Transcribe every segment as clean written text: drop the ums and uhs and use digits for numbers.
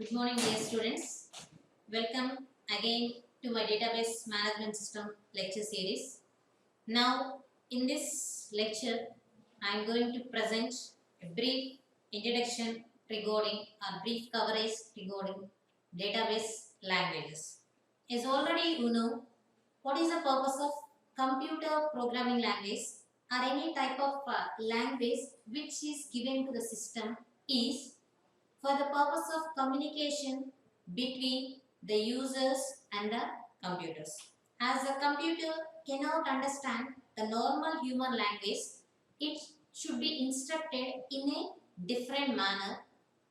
Good morning, dear students. Welcome again to my database management system lecture series. Now, in this lecture, I am going to present a brief introduction regarding or brief coverage regarding database languages. As already you know, what is the purpose of computer programming language or any type of language which is given to the system is for the purpose of communication between the users and the computers. As the computer cannot understand the normal human language, it should be instructed in a different manner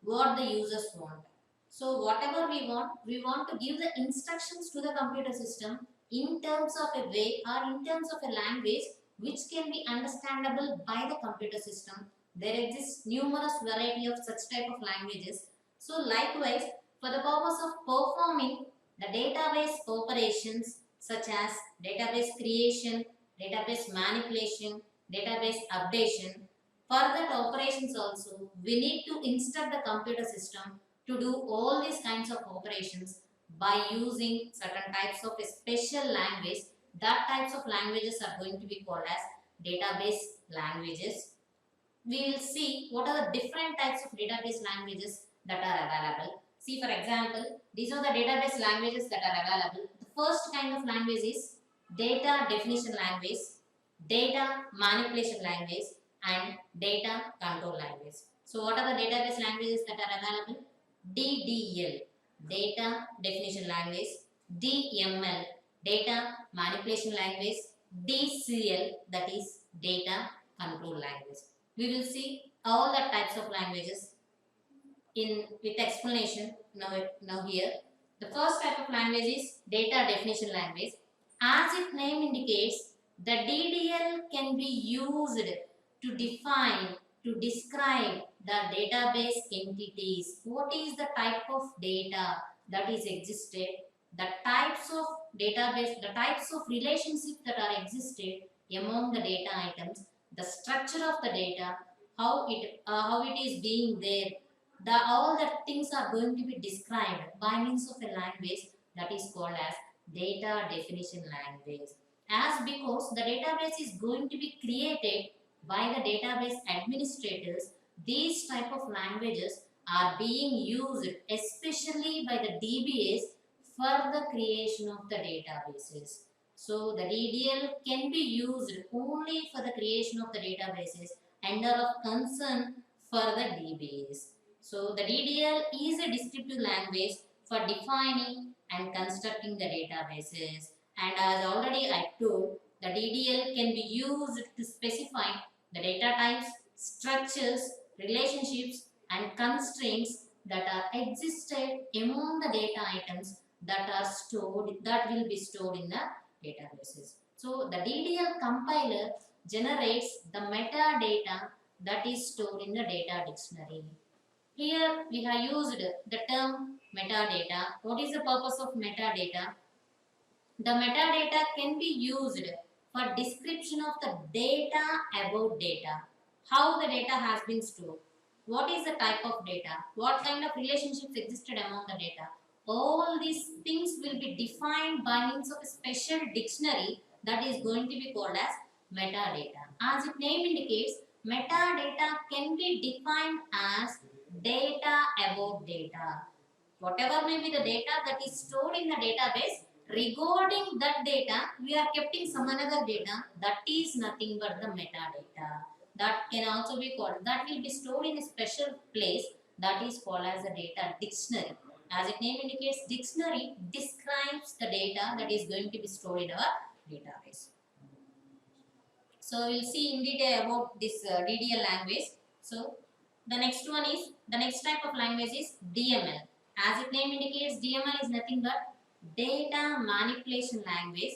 what the users want. So whatever we want to give the instructions to the computer system in terms of a way or in terms of a language which can be understandable by the computer system. There exists numerous variety of such type of languages. So likewise, for the purpose of performing the database operations such as database creation, database manipulation, database updation, for that operations also, we need to instruct the computer system to do all these kinds of operations by using certain types of a special language. That types of languages are going to be called as database languages. We will see what are the different types of database languages that are available. See, for example, these are the database languages that are available. The first kind of language is data definition language, data manipulation language, and data control language. So, what are the database languages that are available? DDL, data definition language, DML, data manipulation language, DCL, that is data control language. We will see all the types of languages in with explanation now here. The first type of language is data definition language. As its name indicates, the DDL can be used to define, to describe the database entities. What is the type of data that is existed, the types of database, the types of relationships that are existed among the data items, the structure of the data, how it is being there, all the things are going to be described by means of a language that is called as data definition language. As because the database is going to be created by the database administrators, these type of languages are being used especially by the DBAs for the creation of the databases. So the DDL can be used only for the creation of the databases and are of concern for the DBAs. So the DDL is a descriptive language for defining and constructing the databases. And as already I told, the DDL can be used to specify the data types, structures, relationships, and constraints that are existed among the data items that will be stored in the databases. So the DDL compiler generates the metadata that is stored in the data dictionary. Here we have used the term metadata. What is the purpose of metadata? The metadata can be used for description of the data about data. How the data has been stored. What is the type of data? What kind of relationships existed among the data? All these things will be defined by means of a special dictionary that is going to be called as metadata. As its name indicates, metadata can be defined as data about data. Whatever may be the data that is stored in the database, regarding that data, we are keeping some another data that is nothing but the metadata. That can also be called, that will be stored in a special place that is called as a data dictionary. As its name indicates, dictionary describes the data that is going to be stored in our database. So we'll see in detail about this DDL language. So the next one is, the next type of language is DML. As its name indicates, DML is nothing but data manipulation language.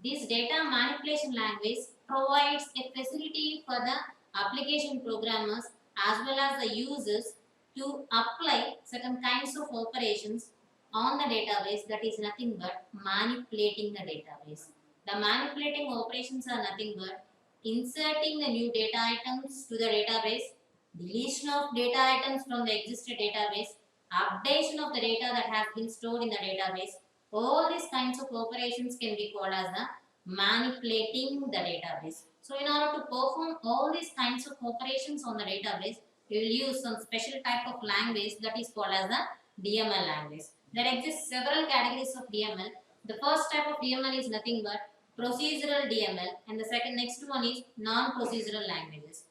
This data manipulation language provides a facility for the application programmers as well as the users to apply certain kinds of operations on the database, that is nothing but manipulating the database. The manipulating operations are nothing but inserting the new data items to the database, deletion of data items from the existing database, updation of the data that has been stored in the database. All these kinds of operations can be called as the manipulating the database. So in order to perform all these kinds of operations on the database, we will use some special type of language that is called as the DML language. There exist several categories of DML. The first type of DML is nothing but procedural DML, and the second next one is non-procedural languages.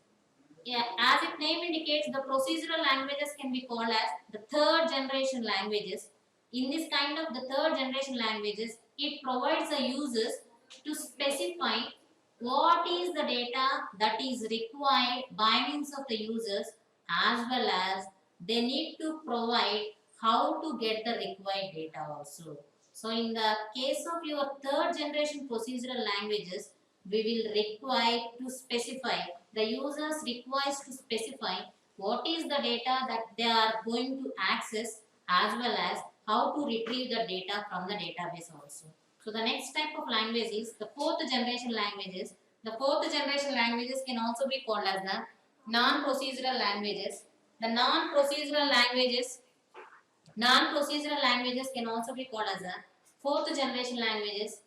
Yeah, as its name indicates, the procedural languages can be called as the third generation languages. In this kind of the third generation languages, it provides the users to specify what is the data that is required by means of the users, as well as they need to provide how to get the required data also. So in the case of your third generation procedural languages, we will require to specify, the users requires to specify what is the data that they are going to access, as well as how to retrieve the data from the database also. So the next type of language is the fourth generation languages. The fourth generation languages can also be called as the non-procedural languages. The non-procedural languages can also be called as a fourth generation languages.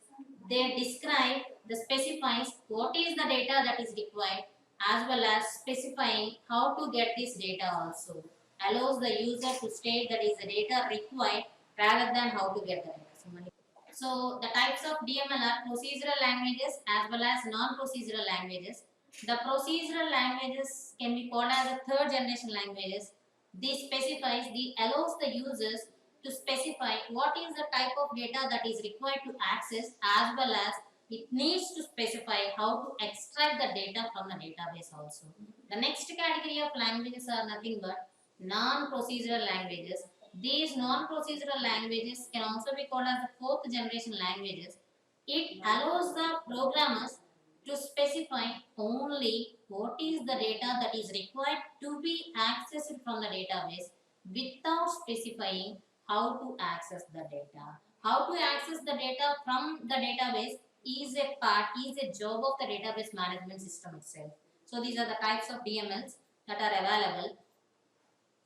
They describe the specifies what is the data that is required, as well as specifying how to get this data also. Allows the user to state that is the data required rather than how to get the data. So the types of DML are procedural languages as well as non-procedural languages. The procedural languages can be called as the third generation languages. This specifies, the allows the users to specify what is the type of data that is required to access, as well as it needs to specify how to extract the data from the database also. The next category of languages are nothing but non-procedural languages. These non-procedural languages can also be called as the fourth generation languages. It allows the programmers to specify only what is the data that is required to be accessed from the database without specifying how to access the data. How to access the data from the database is a job of the database management system itself. So these are the types of DMLs that are available.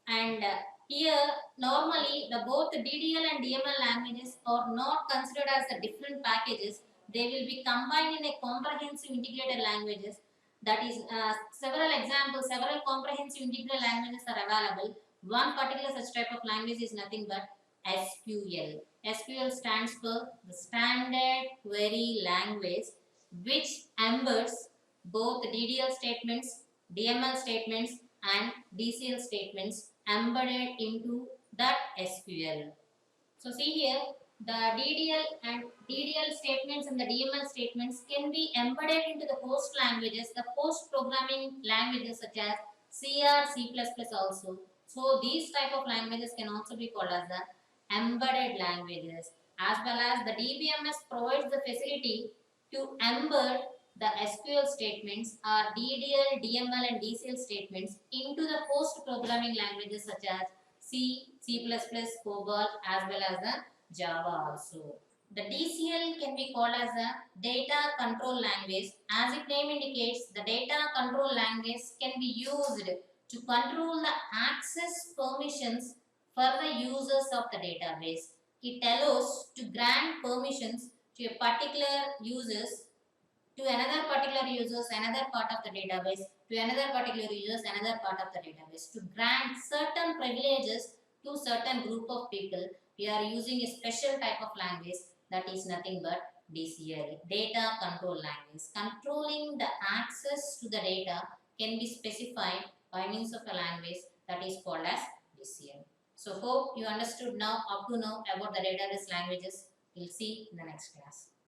And here normally the both DDL and DML languages are not considered as the different packages. They will be combined in a comprehensive integrated languages. That is several examples, several comprehensive integrated languages are available. One particular such type of language is nothing but SQL. SQL stands for the Standard Query Language, which embeds both DDL statements, DML statements, and DCL statements embedded into that SQL. So see here, the DDL statements and the DML statements can be embedded into the host languages, the host programming languages such as C or C++ also. So these type of languages can also be called as the embedded languages, as well as the DBMS provides the facility to embed the SQL statements or DDL, DML and DCL statements into the host programming languages such as C, C++, COBOL as well as the Java also. The DCL can be called as a data control language. As its name indicates, the data control language can be used to control the access permissions for the users of the database. It allows to grant permissions to a particular users, to another particular users another part of the database, to another particular users another part of the database, to grant certain privileges to certain group of people. We are using a special type of language that is nothing but DCL, data control language. Controlling the access to the data can be specified by means of a language that is called as DCL. So hope you understood now, up to now, about the database languages. We'll see in the next class.